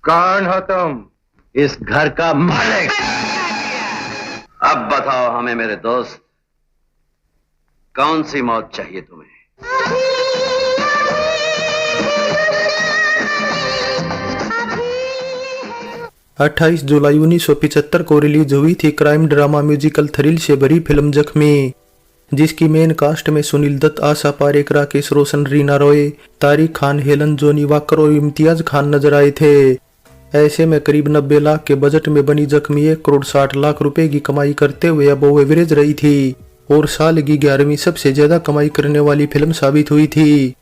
कौन हो तुम? इस घर का मालिक। अब बताओ हमें मेरे दोस्त, कौन सी मौत चाहिए तुम्हें? 28 जुलाई 1975 को रिलीज हुई थी क्राइम ड्रामा म्यूजिकल थ्रिल से भरी फिल्म जख्मी, जिसकी मेन कास्ट में सुनील दत्त, आशा पारेख, राकेश रोशन, रीना रॉय, तारिक खान, हेलन जोनी वाकर और इम्तियाज खान नजर आए थे। ऐसे में करीब 90 लाख के बजट में बनी जख्मी 1 करोड़ 60 लाख रुपए की कमाई करते हुए अबव एवरेज रही थी और साल की 11वीं सबसे ज्यादा कमाई करने वाली फिल्म साबित हुई थी।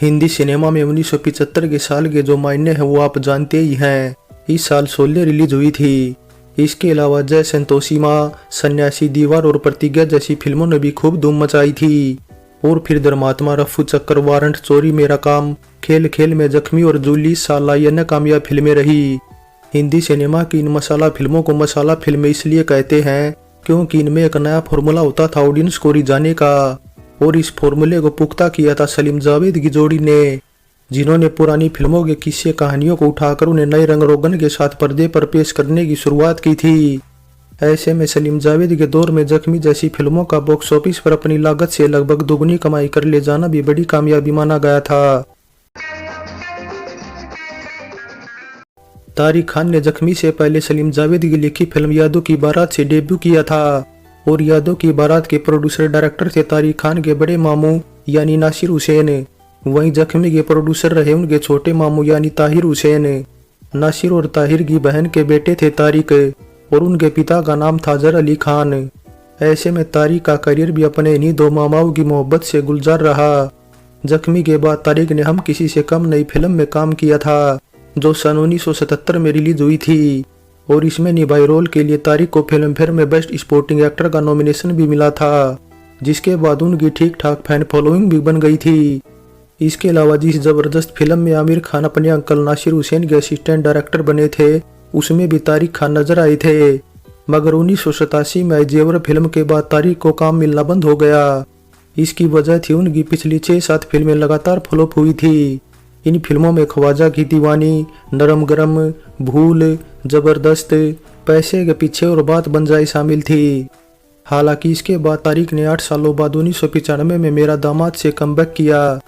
हिंदी सिनेमा में 1975 के साल के जो मायने हैं वो आप जानते ही हैं। इस साल शोले रिलीज हुई थी। इसके अलावा जय संतोषी माँ, सन्यासी, दीवार और प्रतिज्ञा जैसी फिल्मों ने भी खूब धूम मचाई थी। और फिर धर्मात्मा, रफू चक्कर, वारंट, चोरी मेरा काम, खेल खेल में जख्मी और जूली इस साल आई अन्य कामयाब फिल्में रही। हिंदी सिनेमा की इन मसाला फिल्मों को मसाला फिल्में इसलिए कहते हैं क्योंकि इनमें एक नया फॉर्मूला होता था ऑडियंस को रिझाने का, और इस फॉर्मूले को पुख्ता किया था सलीम जावेद की जोड़ी ने, जिन्होंने पुरानी फिल्मों के किस्से कहानियों को उठाकर उन्हें नए रंग रोगन के साथ पर्दे पर पेश करने की शुरुआत की थी। ऐसे में सलीम जावेद के दौर में जख्मी जैसी फिल्मों का बॉक्स ऑफिस पर अपनी लागत से लगभग दोगुनी कमाई कर ले जाना भी बड़ी कामयाबी माना गया था। तारिक खान ने जख्मी से पहले सलीम जावेद की लिखी फिल्म यादों की बारात से डेब्यू किया था और यादों की बारात के प्रोड्यूसर डायरेक्टर थे तारिक खान के बड़े मामू यानी नासिर हुसैन। वहीं जख्मी के प्रोड्यूसर रहे उनके छोटे मामू यानी ताहिर हुसैन। नासिर और ताहिर की बहन के बेटे थे तारिक और उनके पिता का नाम था जर अली खान। ऐसे में तारिक का करियर भी अपने इन्हीं दो मामाओं की मोहब्बत से गुलजार रहा। जख्मी के बाद तारिक ने हम किसी से कम नई फिल्म में काम किया था जो सन 1977 में रिलीज हुई थी और इसमें निभाए रोल के लिए तारिक को फिल्म फेयर में बेस्ट स्पोर्टिंग एक्टर का नॉमिनेशन भी मिला था, जिसके बाद उनकी ठीक ठाक फैन फॉलोइंग भी बन गई थी। इसके अलावा जिस जबरदस्त फिल्म में आमिर खान अपने अंकल नासिर हुसैन के असिस्टेंट डायरेक्टर बने थे उसमें भी तारिक खान नजर आए थे, मगर 1987 में आई जेवर फिल्म के बाद तारिक को काम मिलना बंद हो गया। इसकी वजह थी उनकी पिछली 6-7 फिल्में लगातार फ्लॉप हुई थी। इन फिल्मों में ख्वाजा की दीवानी, नरम गरम, भूल, जबरदस्त, पैसे के पीछे और बात बन जाए शामिल थी। हालांकि इसके बाद तारिक ने 8 सालों बाद 1995 में मेरा दामाद से कमबैक किया,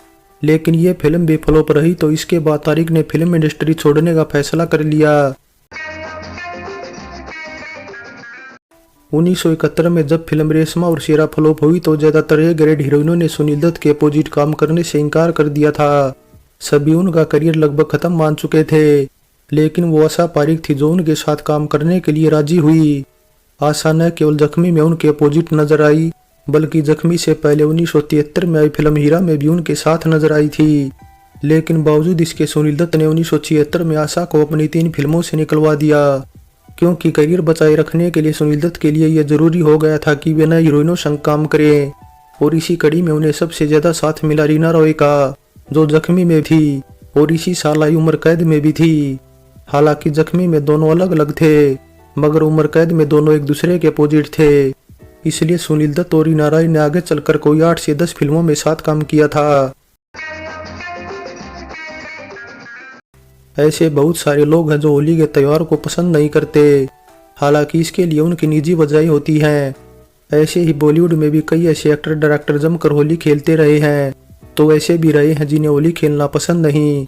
लेकिन ये फिल्म भी फ्लॉप रही तो इसके बाद तारिक ने फिल्म इंडस्ट्री छोड़ने का फैसला कर लिया। 1971 में जब फिल्म रेशमा और शेरा फ्लॉप हुई तो ज्यादातर ए ग्रेड हीरोइनों ने सुनील दत्त के अपोजिट काम करने से इनकार कर दिया था। सभी उनका करियर लगभग खत्म मान चुके थे, लेकिन वो आशा पारेख थी जो उनके साथ काम करने के लिए राजी हुई। आशा न केवल जख्मी में उनके अपोजिट नजर आई बल्कि जख्मी से पहले 1973 में आई फिल्म हीरा में भी उनके साथ नजर आई थी, लेकिन बावजूद इसके सुनील दत्त ने 1976 में आशा को अपनी 3 फिल्मों से निकलवा दिया, क्योंकि करियर बचाए रखने के लिए सुनील दत्त के लिए यह जरूरी हो गया था कि वे नए हीरोइनों संग काम करें। और इसी कड़ी में उन्हें सबसे ज्यादा साथ मिला रीना रॉय का, जो जख्मी में थी और इसी साल आई उम्र कैद में भी थी। हालांकि जख्मी में दोनों अलग अलग थे, मगर उम्र कैद में दोनों एक दूसरे के अपोजिट थे, इसलिए सुनील दत्त और रीना रॉय ने आगे चलकर कोई 8 से 10 फिल्मों में साथ काम किया था। ऐसे बहुत सारे लोग हैं जो होली के त्योहार को पसंद नहीं करते, हालांकि इसके लिए उनकी निजी वजह होती हैं। ऐसे ही बॉलीवुड में भी कई ऐसे एक्टर डायरेक्टर जमकर होली खेलते रहे हैं, तो ऐसे भी रहे हैं जिन्हें होली खेलना पसंद नहीं।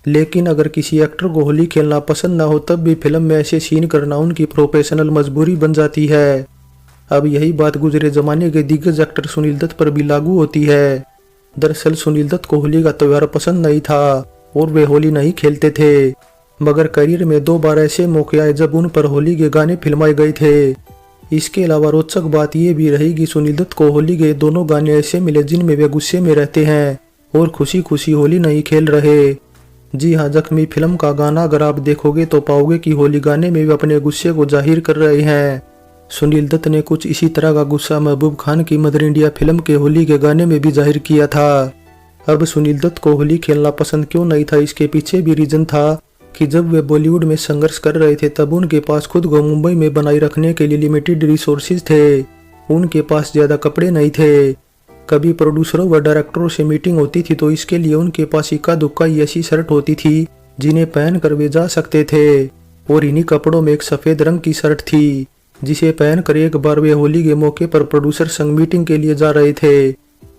लेकिन अगर किसी एक्टर को होली खेलना पसंद ना हो तब भी फिल्म में ऐसे सीन करना उनकी प्रोफेशनल मजबूरी बन जाती है। अब यही बात गुजरे जमाने के दिग्गज एक्टर सुनील दत्त पर भी लागू होती है। दरअसल सुनील दत्त को होली का त्योहार पसंद नहीं था और वे होली नहीं खेलते थे, मगर करियर में 2 बार ऐसे मौके आए जब उन पर होली के गाने फिल्माए गए थे। इसके अलावा रोचक बात यह भी रही कि सुनील दत्त को होली के दोनों गाने ऐसे मिले जिनमें वे गुस्से में रहते हैं और खुशी खुशी होली नहीं खेल रहे। जी हाँ, जख्मी फिल्म का गाना अगर आप देखोगे तो पाओगे कि होली गाने में वे अपने गुस्से को जाहिर कर रहे हैं। सुनील दत्त ने कुछ इसी तरह का गुस्सा महबूब खान की मदर इंडिया फिल्म के होली के गाने में भी जाहिर किया था। अब सुनील दत्त को होली खेलना पसंद क्यों नहीं था, इसके पीछे भी रीजन था कि जब वे बॉलीवुड में संघर्ष कर रहे थे तब उनके पास खुद को मुंबई में बनाए रखने के लिए लिमिटेड रिसोर्सेज थे। उनके पास ज्यादा कपड़े नहीं थे, कभी प्रोड्यूसरों व डायरेक्टरों से मीटिंग होती थी तो इसके लिए उनके पास इक्का दुक्का ऐसी शर्ट होती थी जिन्हें पहन कर वे जा सकते थे। और इन्हीं कपड़ों में एक सफेद रंग की शर्ट थी जिसे पहनकर एक बार वे होली के मौके पर प्रोड्यूसर संग मीटिंग के लिए जा रहे थे,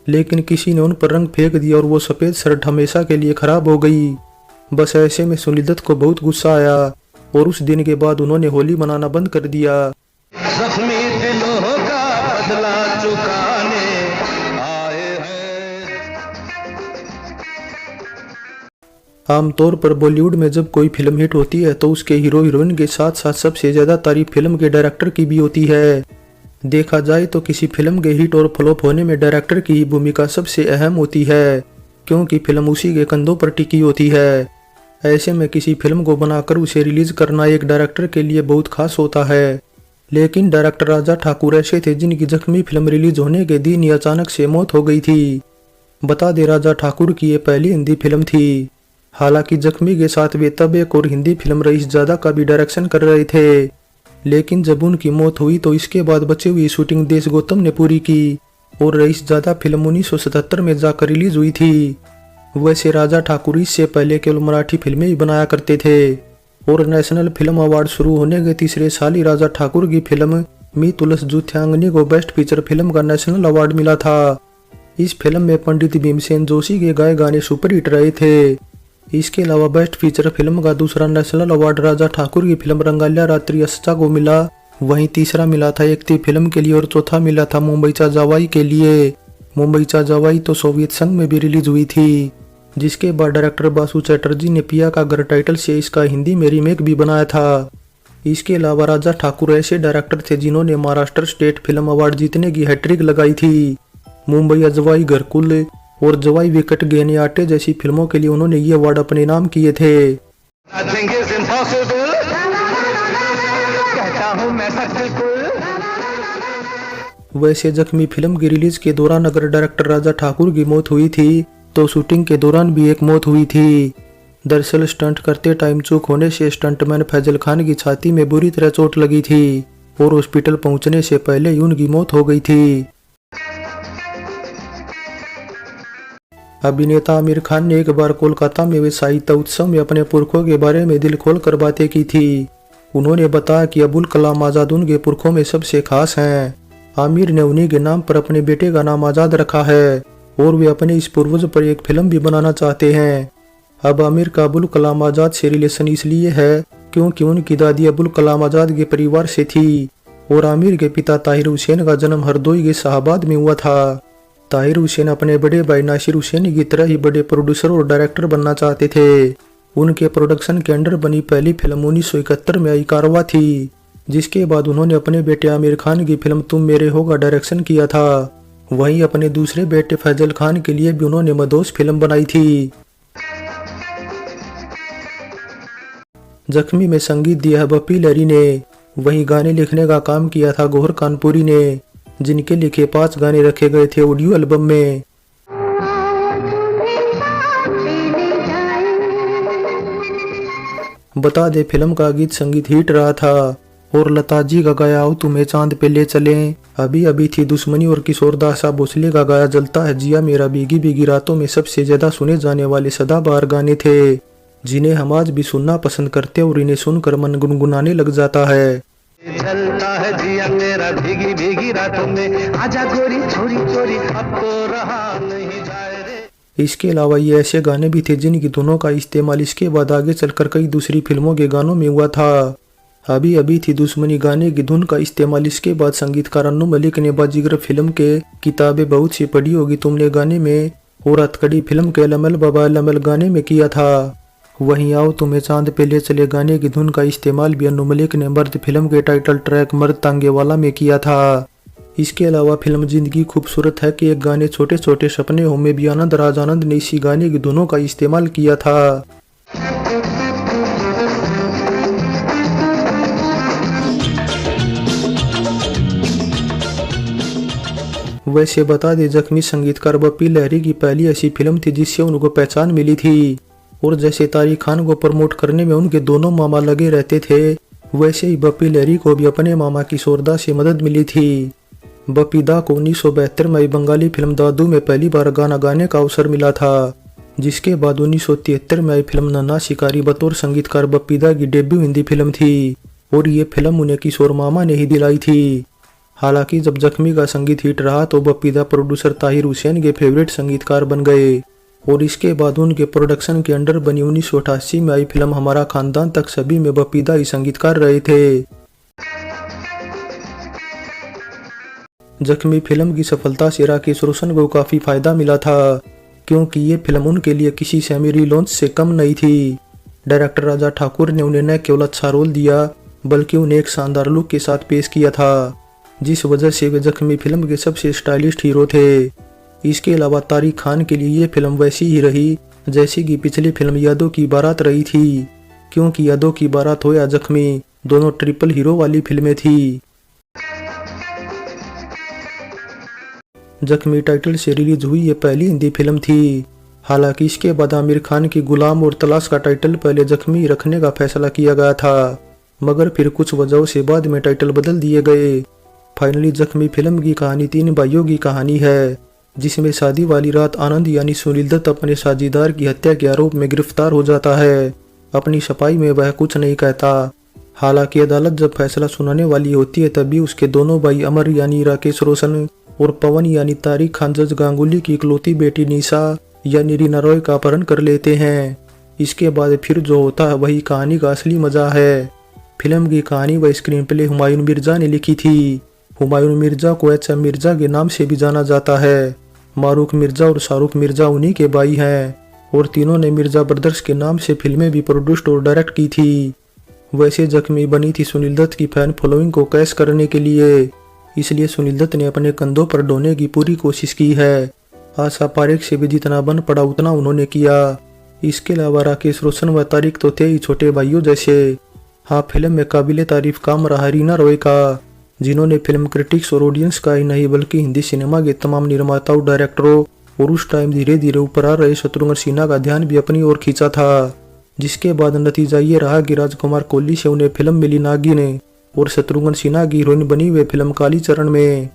लेकिन किसी ने उन पर रंग फेंक दिया और वो सफेद शर्ट हमेशा के लिए खराब हो गई। बस ऐसे में सुनील दत्त को बहुत गुस्सा आया और उस दिन के बाद उन्होंने होली मनाना बंद कर दिया। जख्मी दिलों का बदला चुकाने आए हैं। आमतौर पर बॉलीवुड में जब कोई फिल्म हिट होती है तो उसके हीरो हीरोइन के साथ साथ सबसे ज्यादा तारीफ फिल्म के डायरेक्टर की भी होती है। देखा जाए तो किसी फिल्म के हिट और फ्लॉप होने में डायरेक्टर की ही भूमिका सबसे अहम होती है, क्योंकि फिल्म उसी के कंधों पर टिकी होती है। ऐसे में किसी फिल्म को बनाकर उसे रिलीज करना एक डायरेक्टर के लिए बहुत खास होता है। लेकिन डायरेक्टर राजा ठाकुर ऐसे थे जिनकी जख्मी फिल्म रिलीज होने के दिन ही अचानक से मौत हो गई थी। बता दे राजा ठाकुर की ये पहली हिंदी फिल्म थी। हालांकि जख्मी के साथ वे तब एक और हिंदी फिल्म रईस ज़्यादा का भी डायरेक्शन कर रहे थे, लेकिन जब उनकी मौत हुई तो इसके बाद बची हुई शूटिंग देश गौतम ने पूरी की और रईस ज़्यादा फिल्म 1977 में जाकर रिलीज हुई थी। वैसे राजा ठाकुर इससे पहले केवल मराठी फिल्में ही बनाया करते थे और नेशनल फिल्म अवार्ड शुरू होने के तीसरे साल ही राजा ठाकुर की फिल्म मी तुलस जुथ्यांगनी को बेस्ट फीचर फिल्म का नेशनल अवार्ड मिला था। इस फिल्म में पंडित भीमसेन जोशी के गाए गाने सुपरहिट रहे थे। इसके अलावा बेस्ट फीचर फिल्म का दूसरा नेशनल अवार्ड राजा ठाकुर की फिल्म रंगाल्या रात्रि अस्चा को मिला। वहीं तीसरा मिला था एक थी फिल्म के लिए और चौथा मिला था मुंबईचा जवाई के लिए। मुंबईचा जवाई तो सोवियत संघ में भी रिलीज हुई थी, जिसके बाद डायरेक्टर बासु चैटर्जी ने पिया का घर टाइटल से इसका हिंदी में रीमेक भी बनाया था। इसके अलावा राजा ठाकुर ऐसे डायरेक्टर थे जिन्होंने महाराष्ट्र स्टेट फिल्म अवार्ड जीतने की हैट्रिक लगाई थी। मुंबई जवाई, घरकुल और जवाई विकट गहने आटे जैसी फिल्मों के लिए उन्होंने ये अवार्ड अपने नाम किए थे। Nothing is impossible, कहता हूँ मैं सच बिल्कुल। वैसे जख्मी फिल्म की रिलीज के दौरान अगर डायरेक्टर राजा ठाकुर की मौत हुई थी तो शूटिंग के दौरान भी एक मौत हुई थी। दरअसल स्टंट करते टाइम चूक होने से स्टंटमैन फैजल खान की छाती में बुरी तरह चोट लगी थी और हॉस्पिटल पहुंचने से पहले ही उनकी मौत हो गई थी। अभिनेता आमिर खान ने एक बार कोलकाता में साहित्य उत्सव में अपने पुरखों के बारे में दिल खोल कर बातें की थी। उन्होंने बताया कि अबुल कलाम आजाद उनके पुरखों में सबसे खास हैं। आमिर ने उन्हीं के नाम पर अपने बेटे का नाम आजाद रखा है और वे अपने इस पूर्वज पर एक फिल्म भी बनाना चाहते हैं। अब आमिर का अबुल कलाम आजाद से रिलेशन इसलिए है क्योंकि उनकी दादी अबुल कलाम आजाद के परिवार से थी और आमिर के पिता ताहिर हुसैन का जन्म हरदोई के शाहबाद में हुआ था। ताहिर हुसैन अपने बड़े भाई नासिर हुसैन की तरह ही बड़े प्रोड्यूसर और डायरेक्टर बनना चाहते थे। उनके प्रोडक्शन के अंडर बनी पहली फिल्म 1971 में आई कारवा थी, जिसके बाद उन्होंने अपने बेटे आमिर खान की फिल्म तुम मेरे हो का डायरेक्शन किया था। वहीं अपने दूसरे बेटे फैजल खान के लिए भी उन्होंने मदोस फिल्म बनाई थी। जख्मी में संगीत दिया है बप्पी लहरी ने। वहीं गाने लिखने का काम किया था गौहर कानपुरी ने, जिनके लिखे 5 गाने रखे गए थे ऑडियो एल्बम में। बता दे फिल्म का गीत संगीत हिट रहा था और लता जी का गाया आओ तुम्हें चांद पे ले चले, अभी अभी थी दुश्मनी और किशोरदास भोसले का गाया जलता है जिया मेरा भीगी भीगी रातों में सबसे ज्यादा सुने जाने वाले सदाबहार गाने थे, जिन्हें हम आज भी सुनना पसंद करते और इन्हें सुनकर मन गुनगुनाने लग जाता है। जलता है जिया मेरा भीगी भीगी रातों में, आजा गोरी चोरी चोरी अब तो रहा नहीं जाए रे। इसके अलावा ये ऐसे गाने भी थे जिनकी धुनों का इस्तेमाल इसके बाद आगे चलकर कई दूसरी फिल्मों के गानों में हुआ था। अभी अभी थी दुश्मनी गाने की धुन का इस्तेमाल इसके बाद संगीतकार अन्नू मलिक ने बाजीगर फिल्म के किताबें बहुत सी पढ़ी होगी तुमने गाने में और हथकड़ी फिल्म के लमल बाबा लमल गाने में किया था। वहीं आओ तुम्हें चांद पे ले चले गाने की धुन का इस्तेमाल भी अन्नू मलिक ने मर्द फिल्म के टाइटल ट्रैक मर्द तांगे वाला में किया था। इसके अलावा फिल्म जिंदगी खूबसूरत है कि एक गाने छोटे छोटे सपने हो में भी आनंद राज आनंद ने इसी गाने की धुनों का इस्तेमाल किया था। वैसे बता दे जख्मी संगीतकार बप्पी लहरी की पहली ऐसी फिल्म थी जिससे उनको पहचान मिली थी और जैसे तारिक खान को प्रमोट करने में उनके दोनों मामा लगे रहते थे, वैसे ही बप्पी लहरी को भी अपने मामा किशोरदास से मदद मिली थी। बपीदा को 1972 में बंगाली फिल्म दादू में पहली बार गाना गाने का अवसर मिला था, जिसके बाद 1973 में आई फिल्म नन्हा शिकारी बतौर संगीतकार बपीदा की डेब्यू हिंदी फिल्म थी और ये फिल्म उन्हें किशोर मामा ने ही दिलाई थी। हालांकि जब जख्मी का संगीत हिट रहा तो बपीदा प्रोड्यूसर ताहिर हुसैन के फेवरेट संगीतकार बन गए और इसके बाद उनके प्रोडक्शन के अंडर बनी 1988 में आई फिल्म हमारा खानदान तक सभी में बपीदा ही संगीतकार रहे थे। जख्मी फिल्म की सफलता से राकेश रोशन को काफी फायदा मिला था, क्योंकि ये फिल्म उनके लिए किसी सेमी रीलॉन्च से कम नहीं थी। डायरेक्टर राजा ठाकुर ने उन्हें न केवल अच्छा रोल दिया बल्कि उन्हें एक शानदार लुक के साथ पेश किया था, जिस वजह से वे जख्मी फिल्म के सबसे स्टाइलिस्ट हीरो थे। इसके अलावा तारिक खान के लिए ये फिल्म वैसी ही रही जैसी कि पिछली फिल्म यादों की बारात रही थी, क्योंकि यादों की बारात हो या जख्मी दोनों ट्रिपल हीरो वाली फिल्में थी। जख्मी टाइटल से रिलीज हुई ये पहली हिंदी फिल्म थी। हालांकि इसके बाद आमिर खान की गुलाम और तलाश का टाइटल पहले जख्मी रखने का फैसला किया गया था, मगर फिर कुछ वजहों से बाद में टाइटल बदल दिए गए। फाइनली जख्मी फिल्म की कहानी 3 भाइयों की कहानी है, जिसमें शादी वाली रात आनंद यानी सुनील दत्त अपने साझेदार की हत्या के आरोप में गिरफ्तार हो जाता है। अपनी सफाई में वह कुछ नहीं कहता। हालांकि अदालत जब फैसला सुनाने वाली होती है तभी उसके दोनों भाई अमर यानी राकेश रोशन और पवन यानी तारिक खान जज गांगुली की इकलौती बेटी निशा यानी रीना रॉय का अपहरण कर लेते हैं। इसके बाद फिर जो होता है वही कहानी का असली मजा है। फिल्म की कहानी व स्क्रीन प्ले हुमायूं मिर्जा ने लिखी थी। हुमायूं मिर्जा को एच.एम. मिर्जा के नाम से भी जाना जाता है। मारूख मिर्जा और शाहरुख मिर्जा उन्हीं के भाई हैं और तीनों ने मिर्जा ब्रदर्स के नाम से फिल्में भी प्रोड्यूस्ड और डायरेक्ट की थी। वैसे जख्मी बनी थी सुनील दत्त की फैन फॉलोइंग को कैश करने के लिए, इसलिए सुनील दत्त ने अपने कंधों पर ढोने की पूरी कोशिश की है। आशा पारेख से भी जितना बन पड़ा उतना उन्होंने किया। इसके अलावा राकेश रोशन व तारिक तो थे ही छोटे भाइयों जैसे। हाँ, फिल्म में काबिले तारीफ काम रहा रीना रॉय का, जिन्होंने फिल्म क्रिटिक्स और ऑडियंस का ही नहीं बल्कि हिंदी सिनेमा के तमाम निर्माताओं, डायरेक्टरों और उस टाइम धीरे धीरे ऊपर आ रहे शत्रुघ्न सिन्हा का ध्यान भी अपनी ओर खींचा था। जिसके बाद नतीजा ये रहा कि राजकुमार कोहली से उन्हें फिल्म मिली नागिन और शत्रुघ्न सिन्हा की हीरोइन बनी हुई फिल्म कालीचरण में।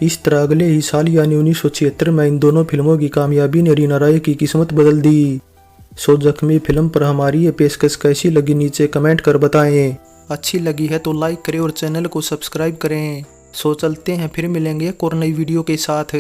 इस तरह अगले ही साल यानी 1976 में इन दोनों फिल्मों की कामयाबी ने रीना रॉय की किस्मत बदल दी। सो जख्मी फिल्म पर हमारी ये पेशकश कैसी लगी नीचे कमेंट कर बताएं। अच्छी लगी है तो लाइक करें और चैनल को सब्सक्राइब करें। सो चलते हैं, फिर मिलेंगे एक और नई वीडियो के साथ।